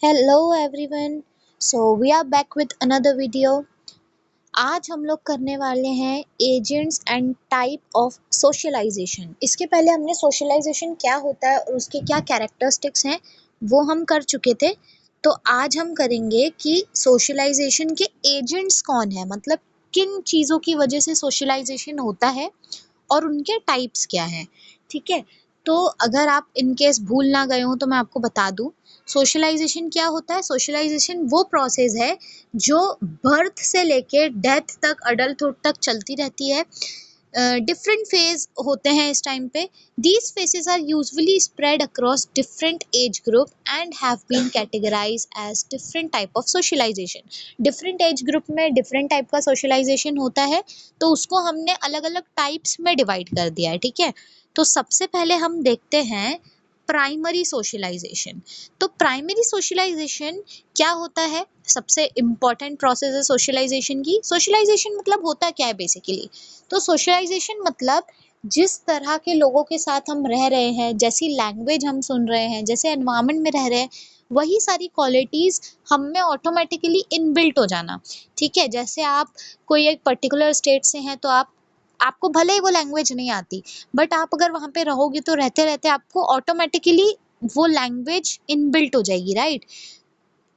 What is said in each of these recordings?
Hello everyone. We are back with another video. आज हम लोग करने वाले हैं agents and type of socialization. इसके पहले हमने सोशलाइजेशन क्या होता है और उसके क्या कैरेक्टरिस्टिक्स हैं वो हम कर चुके थे। तो आज हम करेंगे कि सोशलाइजेशन के एजेंट्स कौन है, मतलब किन चीज़ों की वजह से सोशलाइजेशन होता है और उनके टाइप्स क्या हैं। ठीक है, तो अगर आप इन केस भूल ना गए हो तो मैं आपको बता दूं, सोशलाइजेशन क्या होता है। सोशलाइजेशन वो प्रोसेस है जो बर्थ से लेके डेथ तक, अडल्टहुड तक चलती रहती है। डिफरेंट फेज होते हैं इस टाइम पे। These phases are usually spread across different age group and have been categorize as different type of socialization. Different age group में डिफरेंट टाइप का सोशलाइजेशन होता है, तो उसको हमने अलग अलग टाइप्स में डिवाइड कर दिया है। ठीक है, तो सबसे पहले हम देखते हैं प्राइमरी सोशलाइजेशन। तो प्राइमरी सोशलाइजेशन क्या होता है? सबसे इम्पॉर्टेंट प्रोसेस है सोशलाइजेशन की। सोशलाइजेशन मतलब होता क्या है बेसिकली? तो सोशलाइजेशन मतलब जिस तरह के लोगों के साथ हम रह रहे हैं, जैसी लैंग्वेज हम सुन रहे हैं, जैसे एनवायरनमेंट में रह रहे हैं, वही सारी क्वालिटीज हम में ऑटोमेटिकली इनबिल्ट हो जाना। ठीक है, जैसे आप कोई एक पर्टिकुलर स्टेट से हैं तो आपको भले ही वो लैंग्वेज नहीं आती, बट आप अगर वहाँ पे रहोगे तो रहते रहते आपको ऑटोमेटिकली वो लैंग्वेज इनबिल्ट हो जाएगी, राइट?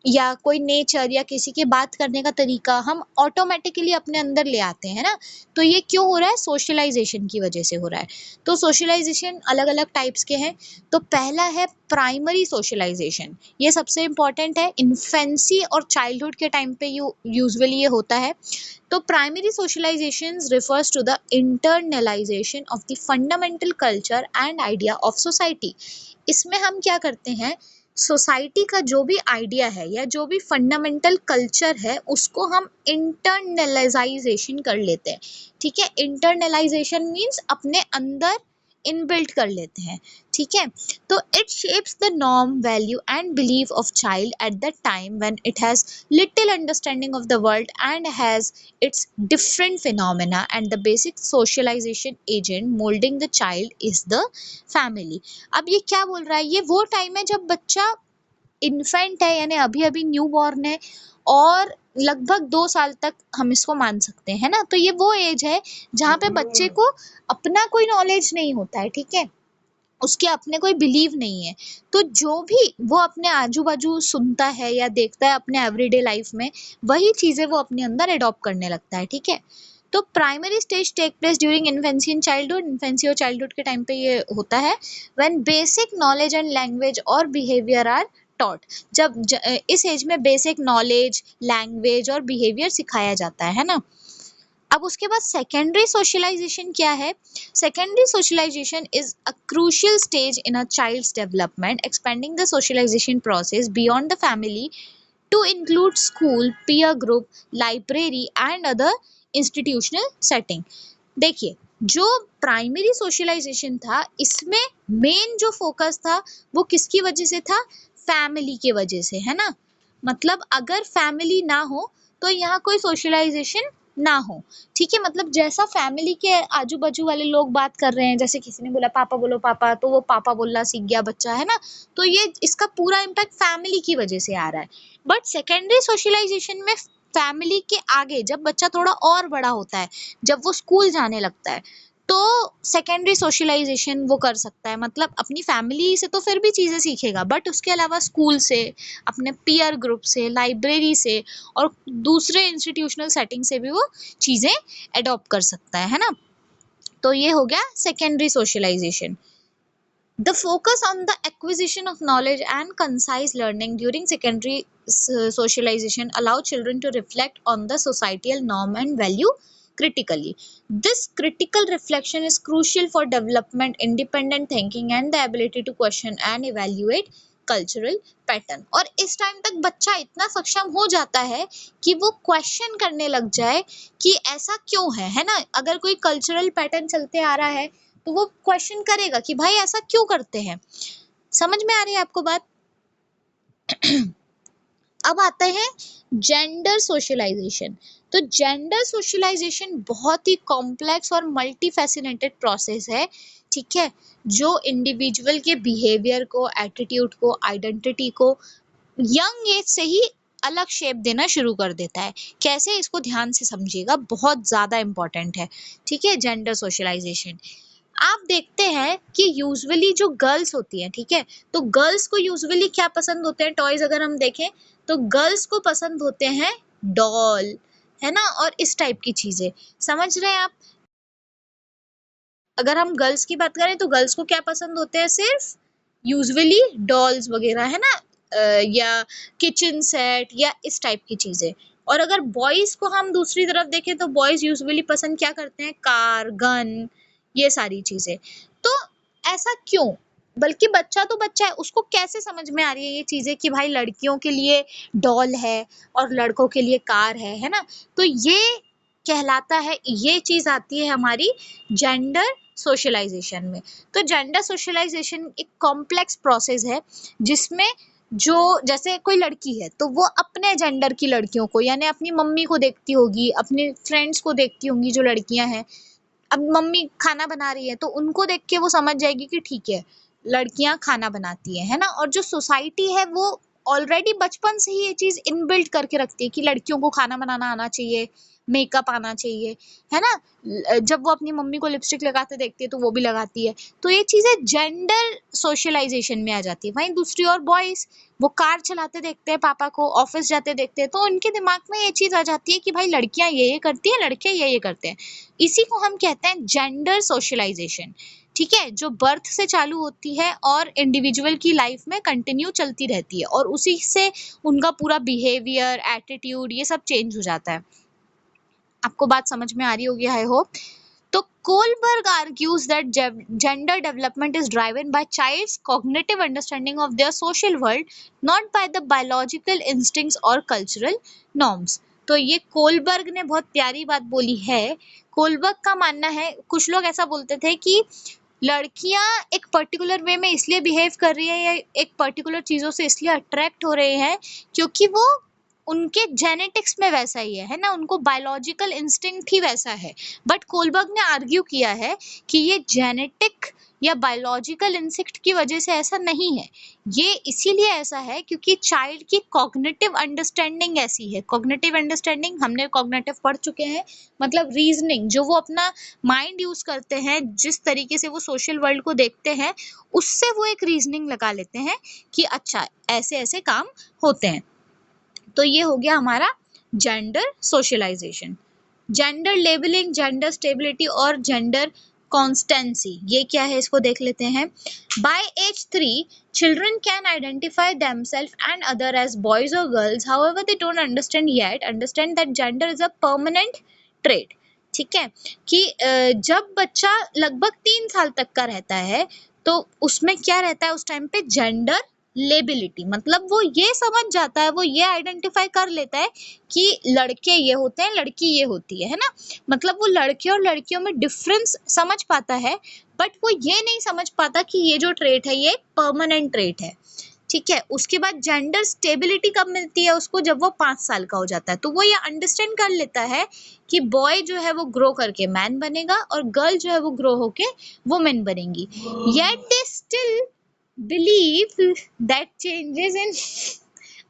या कोई नेचर या किसी के बात करने का तरीका हम ऑटोमेटिकली अपने अंदर ले आते हैं ना। तो ये क्यों हो रहा है? सोशलाइजेशन की वजह से हो रहा है। तो सोशलाइजेशन अलग अलग टाइप्स के हैं। तो पहला है प्राइमरी सोशलाइजेशन। ये सबसे इम्पॉर्टेंट है। इन्फेंसी और चाइल्डहुड के टाइम पे यूजुअली ये होता है। तो primary socialization refers to the internalization of the fundamental culture and idea of society। इसमें हम क्या करते हैं, सोसाइटी का जो भी आइडिया है या जो भी फंडामेंटल कल्चर है उसको हम इंटरनलाइजेशन कर लेते हैं। ठीक है, इंटरनलाइजेशन मीन्स अपने अंदर इनबिल्ट कर लेते हैं। ठीक है, तो it shapes the norm, value and belief of child at the time when it has little understanding of the world and has its different phenomena, and the basic socialization agent molding the child is the family। अब ये क्या बोल रहा है? ये वो time है जब बच्चा इन्फेंट है, यानी अभी अभी न्यू बॉर्न है, और लगभग 2 साल तक हम इसको मान सकते हैं ना। तो ये वो एज है जहाँ पे बच्चे को अपना कोई नॉलेज नहीं होता है। ठीक है, उसके अपने कोई बिलीव नहीं है। तो जो भी वो अपने आजू बाजू सुनता है या देखता है अपने एवरीडे लाइफ में, वही चीजें वो अपने अंदर अडॉप्ट करने लगता है। ठीक है, तो primary stage take place during infancy and childhood. Infancy और चाइल्डहुड के टाइम पे ये होता है। When basic knowledge and language और बिहेवियर आर टॉट। इस एज में बेसिक नॉलेज, लैंग्वेज और बिहेवियर सिखाया जाता है ना। अब उसके बाद सेकेंडरी सोशलाइजेशन क्या है? Secondary socialization is a crucial stage in a child's development, expanding the socialization process beyond the family to include school, peer group, library and other institutional setting। देखिए, जो प्राइमरी सोशलाइजेशन था इसमें main जो focus था वो किसकी वजह से था? फैमिली के वजह से, है ना। मतलब अगर फैमिली ना हो तो यहाँ कोई सोशलाइजेशन ना हो। ठीक है, मतलब जैसा फैमिली के आजू बाजू वाले लोग बात कर रहे हैं, जैसे किसी ने बोला पापा बोलो पापा, तो वो पापा बोलना सीख गया बच्चा, है ना। तो ये इसका पूरा इम्पैक्ट फैमिली की वजह से आ रहा है। बट सेकेंडरी सोशलाइजेशन में फैमिली के आगे जब बच्चा थोड़ा और बड़ा होता है, जब वो स्कूल जाने लगता है, तो सेकेंडरी सोशलाइजेशन वो कर सकता है। मतलब अपनी फैमिली से तो फिर भी चीज़ें सीखेगा, बट उसके अलावा स्कूल से, अपने पीयर ग्रुप से, लाइब्रेरी से और दूसरे इंस्टीट्यूशनल सेटिंग से भी वो चीज़ें अडॉप्ट कर सकता है ना। तो ये हो गया secondary socialization. The focus on the acquisition of knowledge and concise learning during secondary socialization allow children to reflect on the societal norm and value critically। This critical reflection is crucial for development, independent thinking and the ability to question and evaluate cultural pattern. और इस time तक बच्चा इतना सक्षम हो जाता है कि वो क्वेश्चन करने लग जाए कि ऐसा क्यों है ना। अगर कोई कल्चरल पैटर्न चलते आ रहा है तो वो क्वेश्चन करेगा कि भाई ऐसा क्यों करते हैं। समझ में आ रही है आपको बात? अब आते हैं जेंडर सोशलाइजेशन। तो जेंडर सोशलाइजेशन बहुत ही कॉम्प्लेक्स और मल्टी फैसिनेटेड प्रोसेस है। ठीक है, जो इंडिविजुअल के बिहेवियर को, एटीट्यूड को, आइडेंटिटी को यंग एज से ही अलग शेप देना शुरू कर देता है। कैसे, इसको ध्यान से समझिएगा, बहुत ज्यादा इंपॉर्टेंट है। ठीक है, जेंडर सोशलाइजेशन। आप देखते हैं कि यूजुअली जो गर्ल्स होती हैं, ठीक है, तो गर्ल्स को यूजुअली क्या पसंद होते हैं टॉयज, अगर हम देखें तो गर्ल्स को पसंद होते हैं डॉल, है ना, और इस टाइप की चीजें। समझ रहे हैं आप? अगर हम गर्ल्स की बात करें तो गर्ल्स को क्या पसंद होते हैं, सिर्फ यूजुअली डॉल्स वगैरह, है ना, या किचन सेट या इस टाइप की चीजें। और अगर बॉयज को हम दूसरी तरफ देखें तो बॉयज यूजुअली पसंद क्या करते हैं, कार, गन, ये सारी चीजें। तो ऐसा क्यों? बल्कि बच्चा तो बच्चा है, उसको कैसे समझ में आ रही है ये चीजें कि भाई लड़कियों के लिए डॉल है और लड़कों के लिए कार है ना। तो ये कहलाता है, ये चीज आती है हमारी जेंडर सोशलाइजेशन में। तो जेंडर सोशलाइजेशन एक कॉम्प्लेक्स प्रोसेस है जिसमें जो, जैसे कोई लड़की है तो वो अपने जेंडर की लड़कियों को, यानी अपनी मम्मी को देखती होगी, अपने फ्रेंड्स को देखती होंगी जो लड़कियां हैं। अब मम्मी खाना बना रही है तो उनको देख के वो समझ जाएगी कि ठीक है, लड़कियां खाना बनाती है ना। और जो सोसाइटी है वो ऑलरेडी बचपन से ही ये चीज इनबिल्ट करके रखती है कि लड़कियों को खाना बनाना आना चाहिए, मेकअप आना चाहिए, है ना। जब वो अपनी मम्मी को लिपस्टिक लगाते देखती है तो वो भी लगाती है। तो ये चीजें जेंडर सोशलाइजेशन में आ जाती है। वहीं दूसरी ओर बॉयज, वो कार चलाते देखते हैं पापा को, ऑफिस जाते देखते हैं, तो उनके दिमाग में ये चीज आ जाती है कि भाई लड़कियां ये करती है, लड़के ये करते हैं। इसी को हम कहते हैं जेंडर सोशलाइजेशन। ठीक है, जो बर्थ से चालू होती है और इंडिविजुअल की लाइफ में कंटिन्यू चलती रहती है, और उसी से उनका पूरा बिहेवियर, एटीट्यूड, ये सब चेंज हो जाता है। आपको बात समझ में आ रही होगी, आई होप। तो Kohlberg argues that gender development is driven by child's cognitive understanding of their social world, not by the biological instincts or cultural norms. तो ये कोलबर्ग ने बहुत प्यारी बात बोली है। कोलबर्ग का मानना है, कुछ लोग ऐसा बोलते थे कि लड़कियां एक पर्टिकुलर वे में इसलिए बिहेव कर रही है या एक पर्टिकुलर चीजों से इसलिए अट्रैक्ट हो रहे हैं क्योंकि वो उनके जेनेटिक्स में वैसा ही है ना, उनको बायोलॉजिकल इंस्टिंक्ट ही वैसा है। बट कोलबर्ग ने आर्ग्यू किया है कि ये जेनेटिक या बायोलॉजिकल इंस्टिंक्ट की वजह से ऐसा नहीं है। ये इसीलिए ऐसा है क्योंकि चाइल्ड की कॉग्निटिव अंडरस्टैंडिंग ऐसी है। कॉग्निटिव अंडरस्टैंडिंग, हमने कॉग्निटिव पढ़ चुके हैं, मतलब रीजनिंग, जो वो अपना माइंड यूज करते हैं, जिस तरीके से वो सोशल वर्ल्ड को देखते हैं, उससे वो एक रीजनिंग लगा लेते हैं कि अच्छा ऐसे ऐसे काम होते हैं। तो ये हो गया हमारा gender socialization. Gender labelling, gender stability और जेंडर कॉन्स्टेंसी, ये क्या है इसको देख लेते हैं। By age 3 children can identify themselves and other as boys or girls, however they don't understand that gender is a permanent trait। ठीक है, कि जब बच्चा लगभग 3 साल तक का रहता है तो उसमें क्या रहता है उस टाइम पे, जेंडर लेबिलिटी, मतलब वो ये समझ जाता है, वो ये आइडेंटिफाई कर लेता है कि लड़के ये होते हैं, लड़की ये होती है ना। मतलब वो लड़के और लड़कियों में डिफरेंस समझ पाता है, बट वो ये नहीं समझ पाता कि ये जो ट्रेट है ये परमानेंट ट्रेट है। ठीक है, उसके बाद जेंडर स्टेबिलिटी कब मिलती है उसको, जब वो 5 साल का हो जाता है। तो वो ये अंडरस्टैंड कर लेता है कि बॉय जो है वो ग्रो करके मैन बनेगा और गर्ल जो है वो ग्रो होके वुमेन बनेगी। Yet they still believe that changes in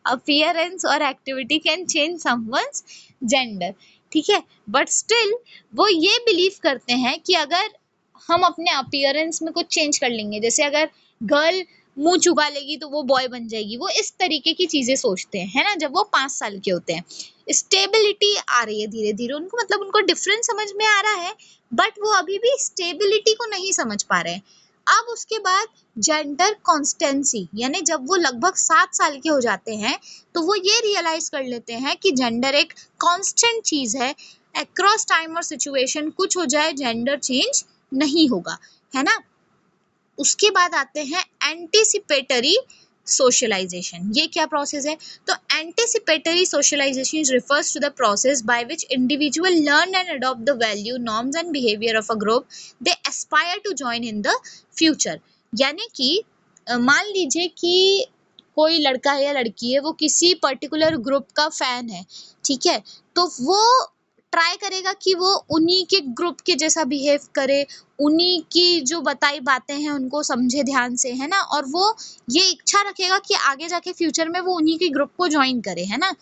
appearance or activity can change someone's gender। ठीक है, बट स्टिल वो ये बिलीव करते हैं कि अगर हम अपने अपीयरेंस में कुछ चेंज कर लेंगे, जैसे अगर गर्ल मुंह चुका लेगी तो वो बॉय बन जाएगी, वो इस तरीके की चीजें सोचते हैं, है ना, जब वो 5 साल के होते हैं। स्टेबिलिटी आ रही है धीरे धीरे उनको, मतलब उनको डिफरेंस समझ में आ रहा है, बट वो अभी भी स्टेबिलिटी को नहीं समझ पा रहे हैं। अब उसके बाद जेंडर कॉन्स्टेंसी, यानी जब वो लगभग 7 साल के हो जाते हैं तो वो ये रियलाइज कर लेते हैं कि जेंडर एक कांस्टेंट चीज है, अक्रॉस टाइम और सिचुएशन कुछ हो जाए जेंडर चेंज नहीं होगा, है ना। उसके बाद आते हैं एंटीसिपेटरी सोशलाइजेशन। ये क्या प्रोसेस है, तो anticipatory socialization refers to the process by which individual learn and adopt the value, norms and behavior of a group they aspire to join in the future। यानी कि मान लीजिए कि कोई लड़का है या लड़की है, वो किसी पर्टिकुलर ग्रुप का फैन है, ठीक है, तो वो ट्राई करेगा कि वो उन्हीं के ग्रुप के जैसा बिहेव करे, उन्हीं की जो बताई बातें हैं उनको समझे ध्यान से, है ना, और वो ये इच्छा रखेगा कि आगे जाके फ्यूचर में वो उन्हीं के ग्रुप को ज्वाइन करे, है ना।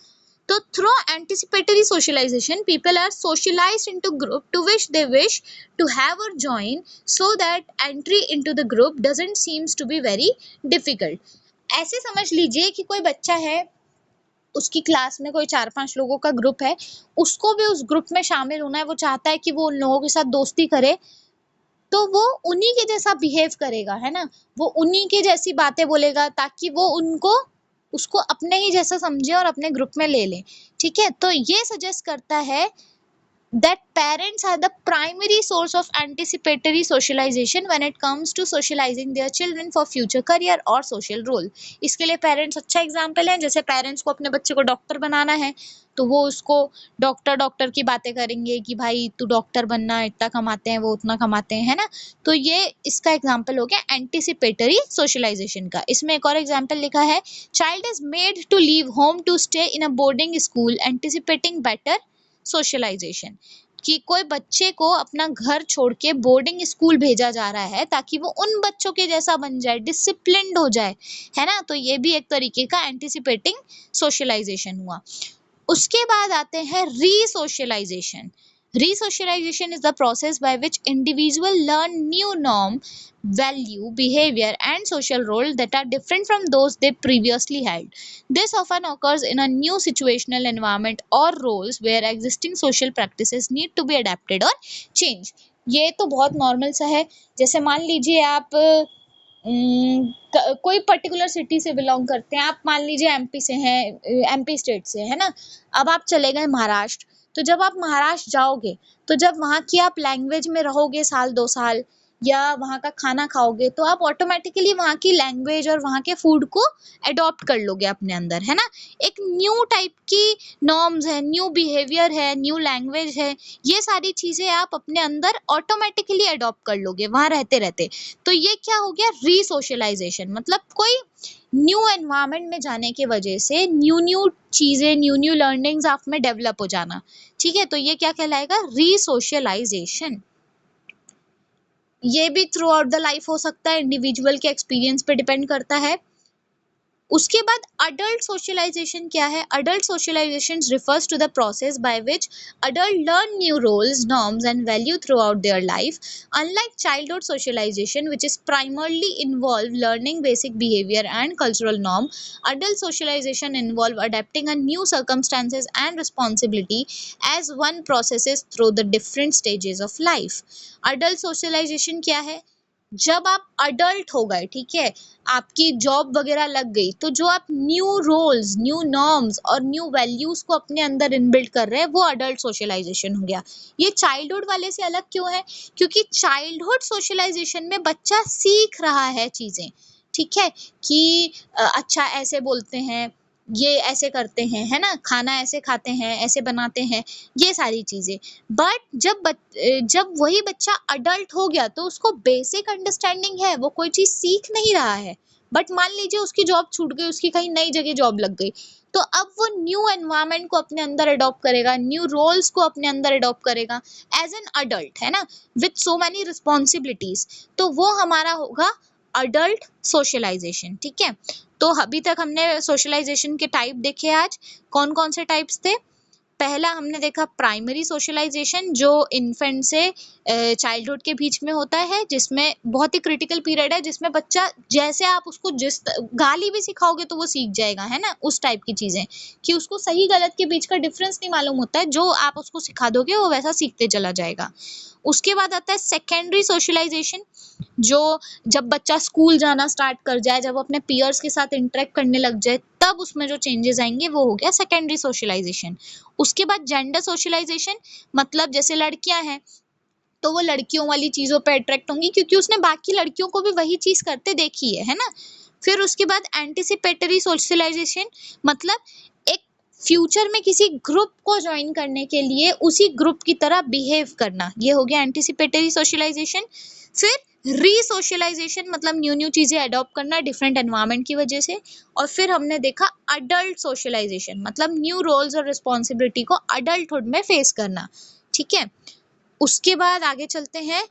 तो through anticipatory socialization people are socialized into group to which they wish to have or join, so that entry into the group doesn't seems to be very difficult। ऐसे समझ लीजिए कि कोई बच्चा है, उसकी क्लास में कोई 4-5 लोगों का ग्रुप है, उसको भी उस ग्रुप में शामिल होना है, वो चाहता है कि वो उन लोगों के साथ दोस्ती करे, तो वो उन्हीं के जैसा बिहेव करेगा, है ना, वो उन्हीं के जैसी बातें बोलेगा ताकि वो उनको उसको अपने ही जैसा समझे और अपने ग्रुप में ले ले। ठीक है, तो ये सजेस्ट करता है that parents are the primary source of anticipatory socialization when it comes to socializing their children for future career or social role। इसके लिए पेरेंट्स अच्छा एग्जाम्पल है। जैसे पेरेंट्स को अपने बच्चे को डॉक्टर बनाना है तो वो उसको डॉक्टर की बातें करेंगे कि भाई तू डॉक्टर बनना, इतना कमाते हैं वो उतना कमाते हैं, है ना। तो ये इसका एग्जाम्पल हो गया एंटिसिपेटरी सोशलाइजेशन का। इसमें एक और एग्जाम्पल लिखा है, child is made to leave home to stay in a boarding school anticipating better socialization. कि कोई बच्चे को अपना घर छोड़ के बोर्डिंग स्कूल भेजा जा रहा है ताकि वो उन बच्चों के जैसा बन जाए, डिसिप्लिन्ड हो जाए, है ना। तो ये भी एक तरीके का एंटिसिपेटिंग सोशलाइजेशन हुआ। उसके बाद आते हैं रीसोशलाइजेशन। Resocialization is the process by which individuals learn new norm, value, behavior, and social role that are different from those they previously held. This often occurs in a new situational environment or roles where existing social practices need to be adapted or changed. ये तो बहुत normal सा है। जैसे मान लीजिए आप कोई पर्टिकुलर सिटी से बिलोंग करते हैं, आप मान लीजिए एमपी से हैं, एमपी स्टेट से, है ना। अब आप चले गए महाराष्ट्र, तो जब आप महाराष्ट्र जाओगे तो जब वहाँ की आप लैंग्वेज में रहोगे साल 2 साल या वहाँ का खाना खाओगे तो आप ऑटोमेटिकली वहाँ की लैंग्वेज और वहाँ के फूड को अडॉप्ट कर लोगे अपने अंदर, है ना। एक न्यू टाइप की नॉर्म्स है, न्यू बिहेवियर है, न्यू लैंग्वेज है, ये सारी चीजें आप अपने अंदर ऑटोमेटिकली अडॉप्ट कर लोगे वहाँ रहते रहते। तो ये क्या हो गया, रीसोशलाइजेशन। मतलब कोई न्यू एनवायरनमेंट में जाने की वजह से न्यू न्यू चीजें, न्यू न्यू लर्निंग्स आप में डेवलप हो जाना। ठीक है, तो ये क्या कहलाएगा, रीसोशलाइजेशन। ये भी थ्रू आउट द लाइफ हो सकता है, इंडिविजुअल के एक्सपीरियंस पे डिपेंड करता है। उसके बाद अडल्ट सोशलाइजेशन क्या है, adult socialization refers to the process by which adults learn new roles, norms and value throughout their life. Unlike childhood socialization which is primarily involve learning basic behavior and cultural norm, adult socialization involve adapting a new circumstances and responsibility as one processes through the different stages of life. adult socialization क्या है, जब आप adult हो गए, ठीक है, आपकी job वगैरह लग गई, तो जो आप न्यू रोल्स, न्यू नॉर्म्स और न्यू वैल्यूज को अपने अंदर इनबिल्ड कर रहे हैं, वो अडल्ट सोशलाइजेशन हो गया। ये चाइल्डहुड वाले से अलग क्यों है, क्योंकि चाइल्डहुड सोशलाइजेशन में बच्चा सीख रहा है चीजें, ठीक है, कि अच्छा ऐसे बोलते हैं, ये ऐसे करते हैं, है ना, खाना ऐसे खाते हैं, ऐसे बनाते हैं, ये सारी चीजें। बट जब वही बच्चा अडल्ट हो गया तो उसको बेसिक अंडरस्टैंडिंग है, वो कोई चीज सीख नहीं रहा है। बट मान लीजिए उसकी जॉब छूट गई, उसकी कहीं नई जगह जॉब लग गई, तो अब वो न्यू एनवायरनमेंट को अपने अंदर अडॉप्ट करेगा, न्यू रोल्स को अपने अंदर अडॉप्ट करेगा एज एन अडल्ट, है ना, विथ सो मैनी रिस्पॉन्सिबिलिटीज। तो वो हमारा होगा अडल्ट सोशलाइजेशन। ठीक है, तो अभी तक हमने सोशलाइजेशन के टाइप देखे। आज कौन कौन से टाइप्स थे, पहला हमने देखा प्राइमरी सोशलाइजेशन, जो इन्फेंट से चाइल्डहुड के बीच में होता है, जिसमें बहुत ही क्रिटिकल पीरियड है, जिसमें बच्चा जैसे आप उसको जिस गाली भी सिखाओगे तो वो सीख जाएगा, है ना, उस टाइप की चीजें, कि उसको सही गलत के बीच का डिफरेंस नहीं मालूम होता है, जो आप उसको सिखा दोगे वो वैसा सीखते चला जाएगा। उसके बाद आता है सेकेंडरी सोशलाइजेशन, जो जब बच्चा स्कूल जाना स्टार्ट कर जाए, जब अपने पीयर्स के साथ इंटरेक्ट करने लग जाए, तब उसमें जो चेंजेस आएंगे वो हो गया सेकेंडरी सोशलाइजेशन। उसके बाद जेंडर सोशलाइजेशन, मतलब जैसे लड़कियां हैं तो वो लड़कियों वाली चीजों पे अट्रैक्ट होंगी क्योंकि उसने बाकी लड़कियों को भी वही चीज करते देखी है ना। फिर उसके बाद एंटिसिपेटरी सोशलाइजेशन, मतलब एक फ्यूचर में किसी ग्रुप को ज्वाइन करने के लिए उसी ग्रुप की तरह बिहेव करना, ये हो गया एंटिसिपेटरी सोशलाइजेशन। फिर रीसोशलाइजेशन मतलब न्यू न्यू चीजें अडॉप्ट करना डिफरेंट एनवायरनमेंट की वजह से। और फिर हमने देखा अडल्ट सोशलाइजेशन मतलब न्यू रोल्स और रिस्पॉन्सिबिलिटी को अडल्टहुड में फेस करना। ठीक है, उसके बाद आगे चलते हैं।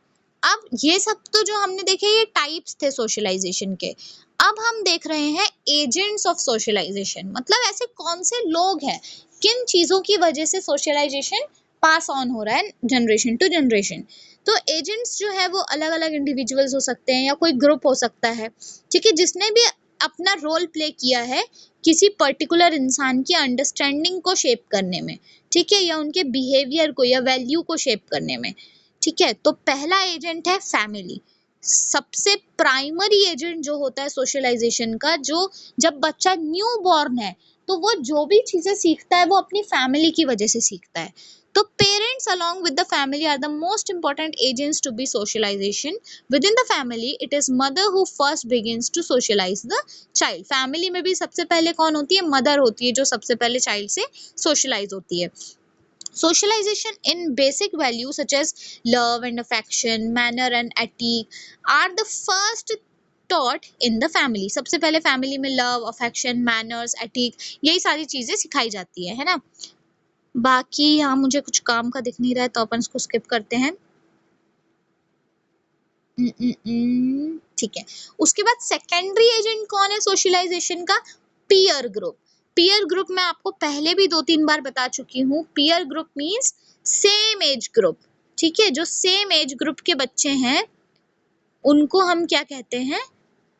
अब ये सब तो जो हमने देखे ये टाइप्स थे सोशलाइजेशन के। अब हम देख रहे हैं एजेंट्स ऑफ सोशलाइजेशन मतलब ऐसे कौन से लोग हैं, किन चीजों की वजह से सोशलाइजेशन पास ऑन हो रहा है जनरेशन टू जनरेशन। तो एजेंट्स जो है वो अलग अलग इंडिविजुअल्स हो सकते हैं या कोई ग्रुप हो सकता है, ठीक है, जिसने भी अपना रोल प्ले किया है किसी पर्टिकुलर इंसान की अंडरस्टैंडिंग को शेप करने में, ठीक है, या उनके बिहेवियर को या वैल्यू को शेप करने में। ठीक है, तो पहला एजेंट है फैमिली। सबसे प्राइमरी एजेंट जो होता है सोशलाइजेशन का, जो जब बच्चा न्यू बॉर्न है तो वो जो भी चीजें सीखता है वो अपनी फैमिली की वजह से सीखता है। तो parents along with the family are the most important agents to be socialization. Within the family, it is mother who first begins to socialize the child. Family में भी सबसे पहले कौन होती है? मदर होती है, जो सबसे पहले चाइल्ड से सोशलाइज होती है। Socialization in basic values such as love and affection, manner and ethic are the first taught in the family. सबसे पहले फैमिली में लव, अफेक्शन, मैनर्स, एथिक यही सारी चीजें सिखाई जाती है ना। बाकी यहाँ मुझे कुछ काम का दिख नहीं रहा है तो अपन इसको स्किप करते हैं। ठीक है, उसके बाद सेकेंडरी एजेंट कौन है सोशलाइजेशन का? Peer group. पीयर ग्रुप मैं आपको पहले भी 2-3 बार बता चुकी हूँ। Peer group means same age group. ठीक है, जो सेम एज ग्रुप के बच्चे हैं उनको हम क्या कहते हैं?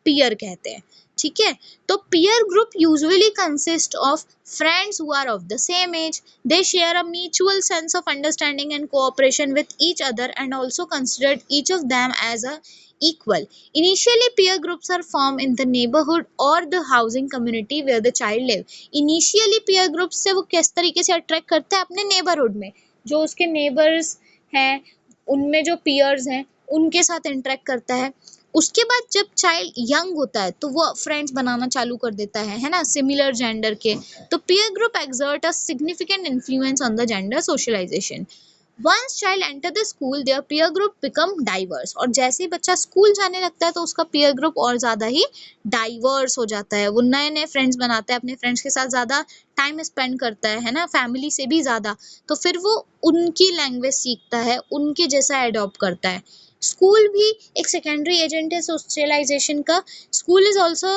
पीयर कहते हैं। ठीक है, तो peer group usually consist of friends who are of the same age. They share a mutual sense of understanding and cooperation with each other and also considered each of them as a equal. Initially, peer groups are formed in the neighborhood or the housing community where the child live. Initially, peer groups से वो किस तरीके से attract करता है? अपने neighbourhood में जो उसके नेबर्स हैं उनमें जो पीयर्स हैं उनके साथ इंटरेक्ट करता है। उसके बाद जब चाइल्ड यंग होता है तो वो फ्रेंड्स बनाना चालू कर देता है ना, सिमिलर जेंडर के। तो peer group exert a significant influence on the gender socialization. Once child enter the school, their peer group become diverse. और जैसे ही बच्चा स्कूल जाने लगता है तो उसका peer group और ज़्यादा ही डाइवर्स हो जाता है। वो नए नए फ्रेंड्स बनाता है, अपने फ्रेंड्स के साथ ज़्यादा टाइम स्पेंड करता है ना, फैमिली से भी ज़्यादा। तो फिर वो उनकी लैंग्वेज सीखता है, उनके जैसा एडॉप्ट करता है। स्कूल भी एक सेकेंडरी एजेंट है सोशलाइजेशन का। School is also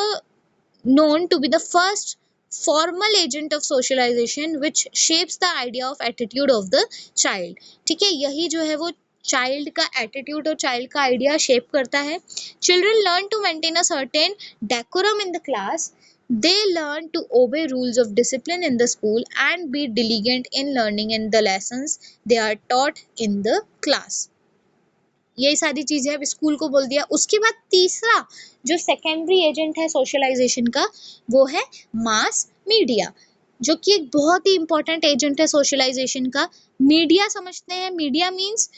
known to be the first formal agent of socialization which shapes the idea of attitude of the child. ठीक है, यही जो है वो चाइल्ड का एटीट्यूड और चाइल्ड का आइडिया शेप करता है। Children learn to maintain a certain decorum in the class. They learn to obey rules of discipline in the school and be diligent in learning in the lessons they are taught in the class. यही सारी चीजें अब school को बोल दिया। उसके बाद तीसरा जो सेकेंडरी एजेंट है सोशलाइजेशन का वो है मास मीडिया, जो कि एक बहुत ही इंपॉर्टेंट एजेंट है सोशलाइजेशन का। मीडिया समझते हैं, मीडिया मीन्स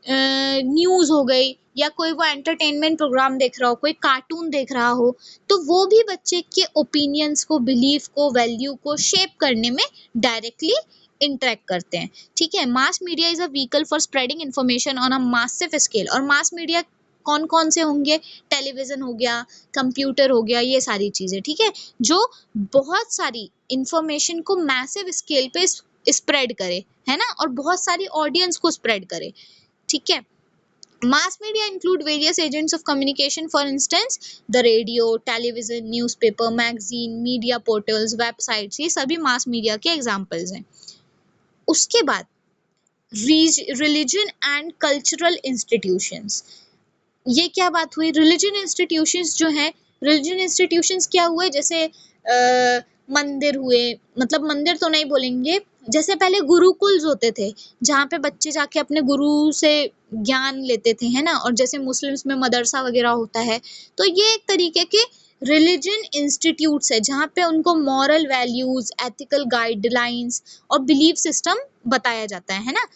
न्यूज हो गई या कोई वो एंटरटेनमेंट प्रोग्राम देख रहा हो, कोई कार्टून देख रहा हो, तो वो भी बच्चे के ओपिनियंस को, बिलीफ को, वैल्यू को शेप करने में डायरेक्टली इंटरेक्ट करते हैं। ठीक है, mass media is a vehicle for spreading information on a massive scale. और मास मीडिया कौन कौन से होंगे? टेलीविजन हो गया, कंप्यूटर हो गया, ये सारी चीजें। ठीक है, जो बहुत सारी इंफॉर्मेशन को मैसिव स्केल पे स्प्रेड करे, है ना, और बहुत सारी ऑडियंस को स्प्रेड करे। ठीक है, mass media include various agents of communication, for instance the radio, television, newspaper, magazine, media portals, websites, ये सभी mass media के examples हैं। उसके बाद रिलीजन एंड कल्चरल इंस्टीट्यूशंस, ये क्या बात हुई? रिलीजन इंस्टीट्यूशंस जो हैं, रिलीजन इंस्टीट्यूशंस क्या हुए? जैसे मंदिर हुए, मतलब मंदिर तो नहीं बोलेंगे, जैसे पहले गुरुकुल्स होते थे जहाँ पे बच्चे जाके अपने गुरु से ज्ञान लेते थे, है ना, और जैसे मुस्लिम्स में मदरसा वगैरह होता है, तो ये एक तरीके के रिलीजन इंस्टीट्यूट्स है जहाँ पे उनको मॉरल वैल्यूज, एथिकल गाइडलाइंस और बिलीफ सिस्टम बताया जाता है ना,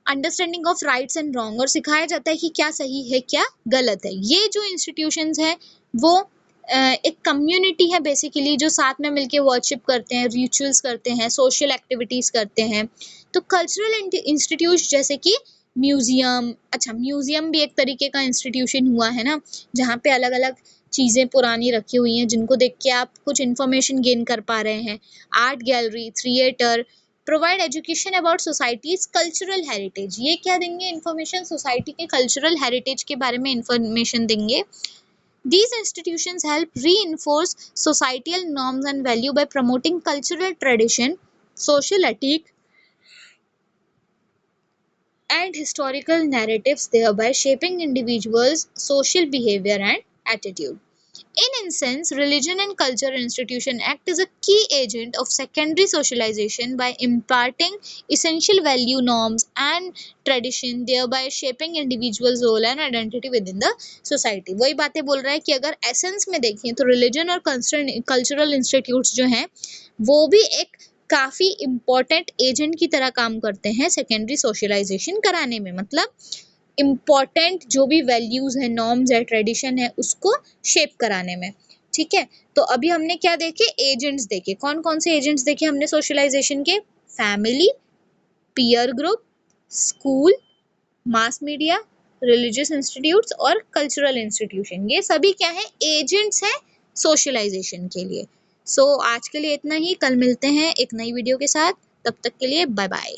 understanding of rights and wrong, और सिखाया जाता है कि क्या सही है क्या गलत है। ये जो इंस्टीट्यूशंस हैं वो एक कम्युनिटी है बेसिकली, जो साथ में मिलके वर्शिप करते हैं, रिचुअल्स करते हैं, सोशल एक्टिविटीज करते हैं। तो कल्चरल इंस्टीट्यूट जैसे कि म्यूजियम, अच्छा म्यूजियम भी एक तरीके का इंस्टीट्यूशन हुआ है ना, जहाँ पे अलग अलग चीजें पुरानी रखी हुई हैं जिनको देख के आप कुछ इन्फॉर्मेशन गेन कर पा रहे हैं। Art gallery, theatre provide education about societies cultural heritage, ये क्या देंगे इन्फॉर्मेशन, सोसाइटी के कल्चरल हेरिटेज के बारे में इन्फॉर्मेशन देंगे। These institutions help reinforce societal norms and value by promoting cultural tradition, social ethic, and historical narratives, thereby shaping individuals' social behavior and attitude. In essence, religion and culture institution act as a key agent of secondary socialization by imparting essential value norms and tradition, thereby shaping individuals' role and identity within the society. वही बातें बोल रहा है कि अगर essence में देखें तो रिलीजन और कल्चरल इंस्टीट्यूट्स जो हैं वो भी एक काफ़ी इम्पोर्टेंट एजेंट की तरह काम करते हैं सेकेंडरी सोशलाइजेशन कराने में, मतलब इम्पॉर्टेंट जो भी वैल्यूज़ है, नॉर्म्स है, ट्रेडिशन है, उसको शेप कराने में। ठीक है, तो अभी हमने क्या देखे, एजेंट्स देखे। कौन कौन से एजेंट्स देखे हमने सोशलाइजेशन के? Family, peer group, school, mass media, religious institutes और कल्चरल इंस्टीट्यूशन, ये सभी क्या है, एजेंट्स हैं सोशलाइजेशन के लिए। सो आज के लिए इतना ही, कल मिलते हैं एक नई वीडियो के साथ, तब तक के लिए बाय बाय।